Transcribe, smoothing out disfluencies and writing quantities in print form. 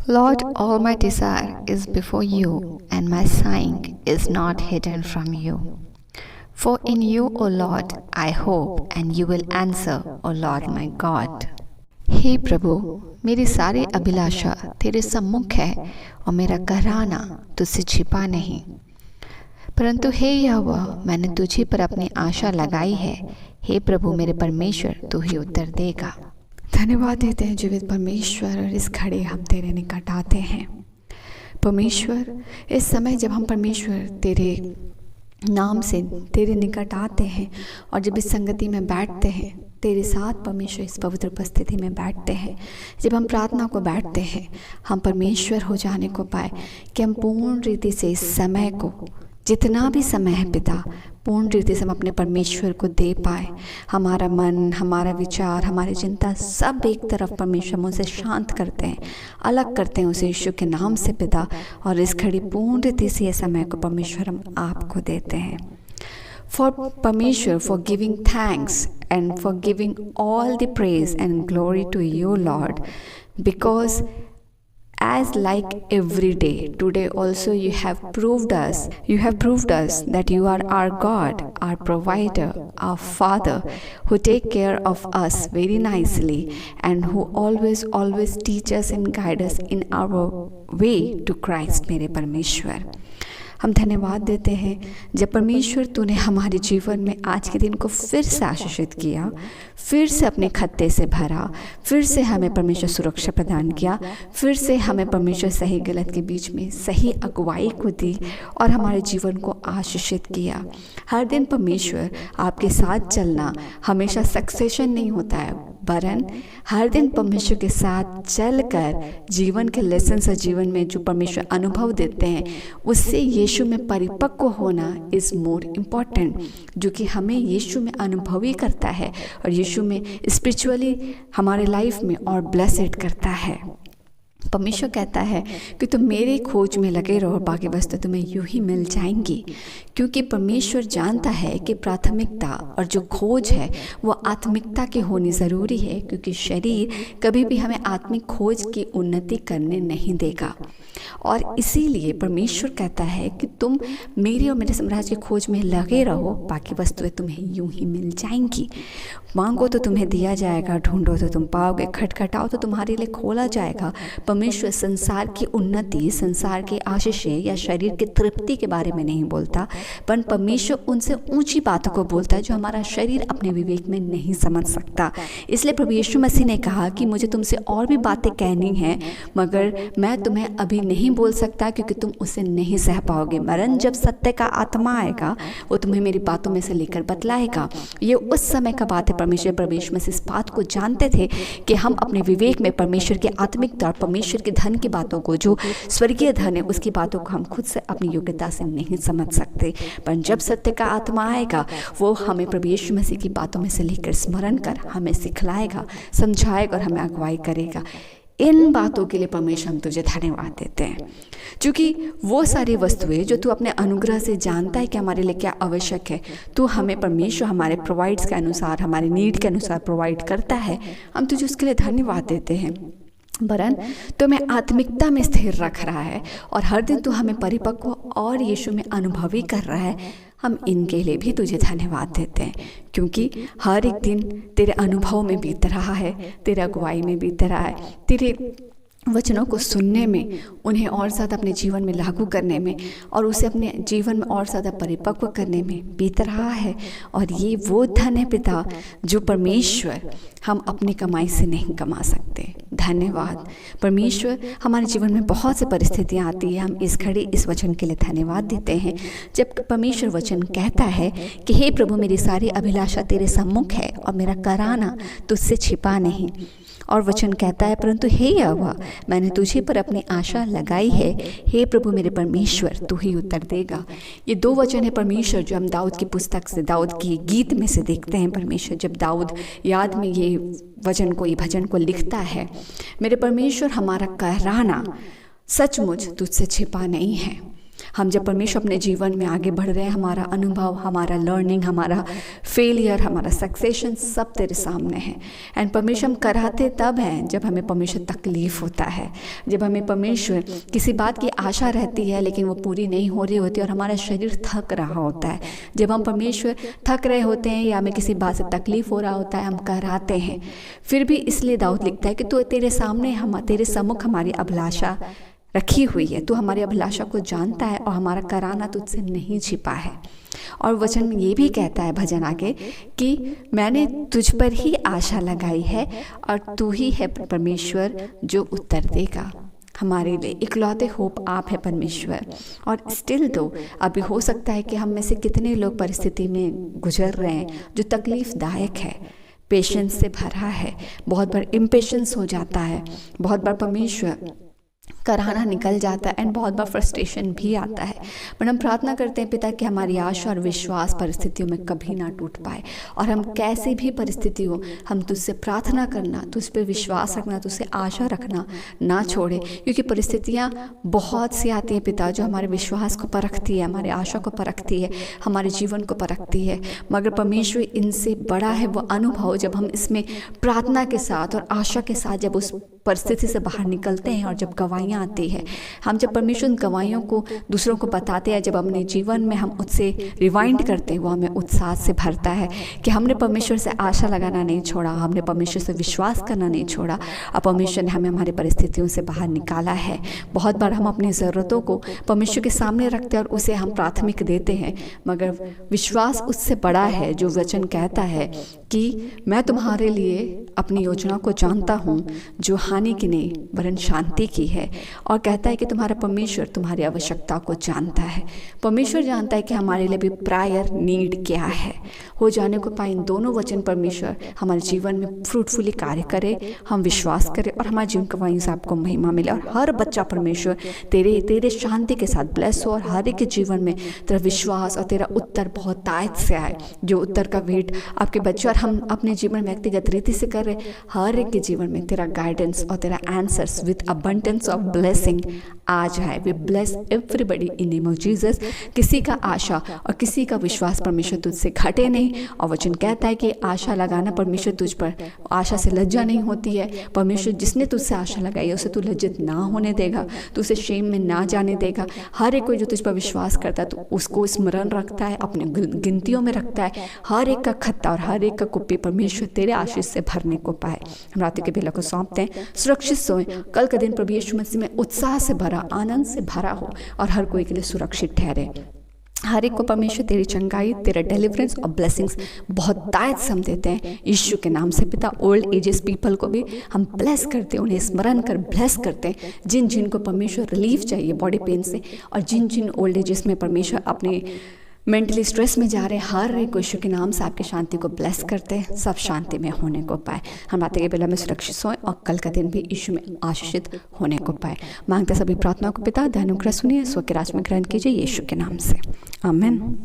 Lord, all my desire is before you, and my sighing is not hidden from you. For in you, O Lord, I hope, and you will answer, O Lord my God. हे प्रभु, मेरी सारी अभिलाषा तेरे सम्मुख है और मेरा कहराना तुझसे छिपा नहीं। परंतु हे यहोवा, मैंने तुझी पर अपनी आशा लगाई है। हे प्रभु मेरे परमेश्वर, तू ही उत्तर देगा। धन्यवाद देते हैं जीवित परमेश्वर, और इस घड़ी हम तेरे निकट आते हैं। परमेश्वर, इस समय जब हम परमेश्वर तेरे नाम से तेरे निकट आते हैं और जब इस संगति में बैठते हैं, तेरे साथ परमेश्वर इस पवित्र उपस्थिति में बैठते हैं, जब हम प्रार्थना को बैठते हैं, हम परमेश्वर हो जाने को पाए कि हम पूर्ण रीति से इस समय को, जितना भी समय है पिता, पूर्ण रीति से हम अपने परमेश्वर को दे पाए। हमारा मन, हमारा विचार, हमारी चिंता सब एक तरफ परमेश्वर मुझसे शांत करते हैं, अलग करते हैं उसे यीशु के नाम से पिता। और इस घड़ी पूर्ण रीति से ये समय को परमेश्वर हम आपको देते हैं। For permission, for giving thanks and for giving all the praise and glory to you, Lord, because as like every day, today also you have proved us that you are our God, our provider, our Father, who take care of us very nicely and who always teach us and guide us in our way to Christ, मेरे परमेश्वर। हम धन्यवाद देते हैं जब परमेश्वर तूने हमारे जीवन में आज के दिन को फिर से आशीषित किया, फिर से अपने खत्ते से भरा, फिर से हमें परमेश्वर सुरक्षा प्रदान किया, फिर से हमें परमेश्वर सही गलत के बीच में सही अगुवाई को दी और हमारे जीवन को आशीषित किया। हर दिन परमेश्वर आपके साथ चलना हमेशा सक्सेशन नहीं होता है, वरन हर दिन परमेश्वर के साथ चलकर जीवन के लेसन और जीवन में जो परमेश्वर अनुभव देते हैं, उससे यीशु में परिपक्व होना इज़ मोर इम्पॉर्टेंट, जो कि हमें यीशु में अनुभवी करता है और यीशु में स्पिरिचुअली हमारे लाइफ में और ब्लेसेड करता है। परमेश्वर कहता है कि तुम मेरे खोज में लगे रहो, बाकी वस्तु तुम्हें यूं ही मिल जाएंगी, क्योंकि परमेश्वर जानता है कि प्राथमिकता और जो खोज है वो आत्मिकता की होनी ज़रूरी है, क्योंकि शरीर कभी भी हमें आत्मिक खोज की उन्नति करने नहीं देगा। और इसीलिए परमेश्वर कहता है कि तुम मेरे और मेरे साम्राज्य की खोज में लगे रहो, बाकी वस्तुएं तुम्हें यूं ही मिल जाएंगी। मांगो तो तुम्हें दिया जाएगा, ढूंढो तो तुम पाओगे, खटखटाओ तो तुम्हारे लिए खोला जाएगा। परमेश्वर संसार की उन्नति, संसार के आशीषें या शरीर की तृप्ति के बारे में नहीं बोलता, पर परमेश्वर उनसे ऊंची बातों को बोलता है जो हमारा शरीर अपने विवेक में नहीं समझ सकता। इसलिए प्रभु यीशु मसीह ने कहा कि मुझे तुमसे और भी बातें कहनी हैं, मगर मैं तुम्हें अभी नहीं बोल सकता, क्योंकि तुम उसे नहीं सह पाओगे। मरन जब सत्य का आत्मा आएगा, वो तुम्हें मेरी बातों में से लेकर बतलाएगा। ये उस समय का बात है। परमेश्वर मसीह इस बात को जानते थे कि हम अपने विवेक में परमेश्वर की आत्मिकता और परमेश्वर के धन की बातों को, जो स्वर्गीय धन है, उसकी बातों को हम खुद से अपनी योग्यता से नहीं समझ सकते। पर जब सत्य का आत्मा आएगा, वो हमें प्रभु यीशु मसीह की बातों में से लेकर स्मरण कर हमें सिखलाएगा, समझाएगा और हमें अगुवाई करेगा। इन बातों के लिए परमेश्वर हम तुझे धन्यवाद देते हैं, क्योंकि वो सारी वस्तुएं जो तू अपने अनुग्रह से जानता है कि हमारे लिए क्या आवश्यक है, तू हमें परमेश्वर हमारे प्रोवाइड्स के अनुसार, हमारे नीड के अनुसार प्रोवाइड करता है। हम तुझे उसके लिए धन्यवाद देते हैं। वरन तुम्हें आत्मिकता में स्थिर रख रहा है और हर दिन तू हमें परिपक्व और यीशु में अनुभवी कर रहा है। हम इनके लिए भी तुझे धन्यवाद देते हैं, क्योंकि हर एक दिन तेरे अनुभव में बीत रहा है, तेरे अगुवाई में बीत रहा है, तेरे वचनों को सुनने में, उन्हें और ज़्यादा अपने जीवन में लागू करने में और उसे अपने जीवन में और ज़्यादा परिपक्व करने में बीत रहा है। और ये वो धन है पिता, जो परमेश्वर हम अपनी कमाई से नहीं कमा सकते। धन्यवाद परमेश्वर। हमारे जीवन में बहुत सी परिस्थितियाँ आती हैं, हम इस घड़ी इस वचन के लिए धन्यवाद देते हैं। जब परमेश्वर वचन कहता है कि हे प्रभु, मेरी सारी अभिलाषा तेरे सम्मुख है और मेरा कराना तुझसे छिपा नहीं। और वचन कहता है, परंतु हे यहोवा, मैंने तुझे पर अपनी आशा लगाई है। हे प्रभु मेरे परमेश्वर, तू ही उत्तर देगा। ये दो वचन है परमेश्वर जो हम दाऊद की पुस्तक से, दाऊद की गीत में से देखते हैं। परमेश्वर जब दाऊद याद में ये वचन को, ये भजन को लिखता है, मेरे परमेश्वर हमारा कहराना सचमुच तुझसे छिपा नहीं है। हम जब परमेश्वर अपने जीवन में आगे बढ़ रहे हैं, हमारा अनुभव, हमारा लर्निंग, हमारा फेलियर, हमारा सक्सेशन सब तेरे सामने है। एंड परमेश्वर हम कराते तब हैं जब हमें परमेश्वर तकलीफ़ होता है, जब हमें परमेश्वर किसी बात की आशा रहती है लेकिन वो पूरी नहीं हो रही होती और हमारा शरीर थक रहा होता है। जब हम परमेश्वर थक रहे होते हैं या हमें किसी बात से तकलीफ़ हो रहा होता है, हम कराते हैं। फिर भी इसलिए दाऊद लिखता है कि तो तेरे सामने तेरे सम्मुख हमारी अभिलाषा रखी हुई है, तू हमारी अभिलाषा को जानता है और हमारा कराना तुझसे नहीं छिपा है। और वचन में ये भी कहता है भजन आगे कि मैंने तुझ पर ही आशा लगाई है और तू ही है परमेश्वर जो उत्तर देगा। हमारे लिए इकलौते होप आप है परमेश्वर। और स्टिल तो अभी हो सकता है कि हम में से कितने लोग परिस्थिति में गुजर रहे हैं जो तकलीफ़दायक है, पेशेंस से भरा है, बहुत बार इम्पेशेंस हो जाता है, बहुत बार परमेश्वर कराना निकल जाता है एंड बहुत बार फ्रस्ट्रेशन भी आता है। बट हम प्रार्थना करते हैं पिता कि हमारी आशा और विश्वास परिस्थितियों में कभी ना टूट पाए और हम कैसी भी परिस्थिति हो, हम तुझसे प्रार्थना करना, तुझ पर विश्वास रखना, तुझसे आशा रखना ना छोड़े, क्योंकि परिस्थितियाँ बहुत सी आती हैं पिता जो हमारे विश्वास को परखती है, हमारे आशा को परखती है, हमारे जीवन को परखती है। मगर परमेश्वर इनसे बड़ा है वो अनुभव जब हम इसमें प्रार्थना के साथ और आशा के साथ जब उस परिस्थिति से बाहर निकलते हैं और जब गवाहियाँ आती है, हम जब परमेश्वर उन गवाहियों को दूसरों को बताते हैं, जब अपने जीवन में हम उससे रिवाइंड करते हैं, वो हमें उत्साह से भरता है कि हमने परमेश्वर से आशा लगाना नहीं छोड़ा, हमने परमेश्वर से विश्वास करना नहीं छोड़ा और परमेश्वर ने हमें हमारी परिस्थितियों से बाहर निकाला है। बहुत बार हम अपनी ज़रूरतों को परमेश्वर के सामने रखते हैं और उसे हम प्राथमिक देते हैं, मगर विश्वास उससे बड़ा है जो वचन कहता है कि मैं तुम्हारे लिए अपनी योजना को जानता हूँ जो हानि की नहीं वरन शांति की है। और कहता है कि तुम्हारा परमेश्वर तुम्हारी आवश्यकता को जानता है। परमेश्वर जानता है कि हमारे लिए भी प्रायर नीड क्या है। हो जाने को पाए इन दोनों वचन परमेश्वर हमारे जीवन में फ्रूटफुली कार्य करे, हम विश्वास करें और हमारे जीवन का वहीं से आपको महिमा मिले और हर बच्चा परमेश्वर तेरे शांति के साथ ब्लेस हो और हर एक के जीवन में तेरा विश्वास और तेरा उत्तर बहुत तायत से आए, जो उत्तर का वेट आपके बच्चे और हम अपने जीवन में व्यक्तिगत रीति से कर रहे, हर एक के जीवन में तेरा गाइडेंस और तेरा answers with abundance of blessing आ जाए। We bless everybody in name of Jesus. किसी का आशा और किसी का विश्वास परमेश्वर तुझसे घटे नहीं। और वचन कहता है कि आशा लगाना परमेश्वर तुझ पर, आशा से लज्जा नहीं होती है। परमेश्वर जिसने तुझसे आशा लगाई है उसे तू लज्जित ना होने देगा, तू उसे शेम में ना जाने देगा। हर एक कोई जो तुझ पर विश्वास करता है तो उसको स्मरण रखता है, अपने गिनतियों में रखता है। हर एक का खत्ता और हर एक का कुप्पी परमेश्वर तेरे आशीष से भरने को पाए। हम रात के बेला को सौंपते हैं। सुरक्षित सोएं, कल का दिन प्रभु यीशु मसीह में उत्साह से भरा, आनंद से भरा हो और हर कोई के लिए सुरक्षित ठहरे। हर एक को परमेश्वर तेरी चंगाई, तेरा डिलीवरेंस और ब्लेसिंग्स बहुत दायत से हम देते हैं यीशु के नाम से। पिता ओल्ड एजेस पीपल को भी हम ब्लेस करते हैं, उन्हें स्मरण कर ब्लेस करते हैं, जिन जिन को परमेश्वर रिलीफ चाहिए बॉडी पेन से और जिन जिन ओल्ड एजेस में परमेश्वर अपने मेंटली स्ट्रेस में जा रहे, हर एक को यीशु के नाम से आपकी शांति को ब्लेस करते हैं, सब शांति में होने को पाए। हम रात के बेला में सुरक्षित सोएं और कल का दिन भी यीशु में आशीषित होने को पाए। मांगते सभी प्रार्थनाओं को पिता दयानुग्रह सुनिए, स्व के राज में ग्रहण कीजिए यीशु के नाम से, आमीन।